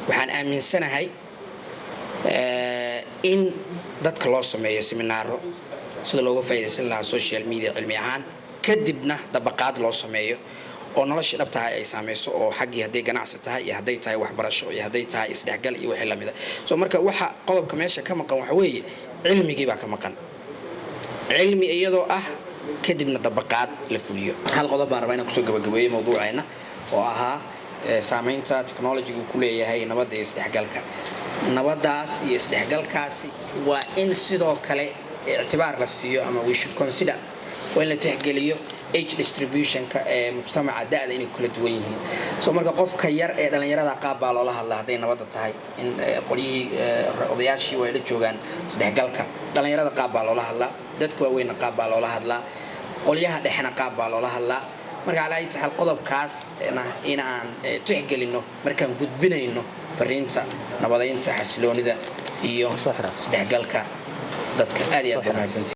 waxaan aaminsanahay in dadka loo sameeyo seminaaro sida looga faa'iideysan lahaa social media cilmi ahaan kadibna dabaqaad loo sameeyo oo nolosha dhabtaha ay saameyso oo xaggii hadday ganacsi tahay iyo hadday tahay waxbarasho iyo hadday tahay isdhexgal iyo wixii lamida soo marka waxa qodobka meesha ka maqan waxa weeye cilmigii baa ka maqan cilmi iyadoo ah kadibna dabaqaad la fuliyo hal qodob baan rabaa inaan kusoo gabagabeeyo mawduuceena oo ahaa saameynta technology ku leeyahay nabadda iyo isdhexgalka nabadaas iyo isdhexgalkaasi waa in sidoo kale ictibaar la siiyo ama we should consider waa in la tixgeliyo age distributionka ee mujtamaca da'da inay kala duwan yihiin soo marka qofka yar ee dhalinyarada qaab baa loola hadlaa hadday nabadda tahay in qolyihii odayaashii way la joogaan isdhexgalka dhalinyarada qaab baa loola hadlaa dadka waaweynna qaab baa loola hadlaa qolyaha dhexna qaab baa loola hadlaa marka calaa taxal qodobkaas inaan tixgelino markaan gudbinayno fariinta nabadeynta xasiloonida iyo isdhexgalka dadka aad iyo aad baa mahadsantihiin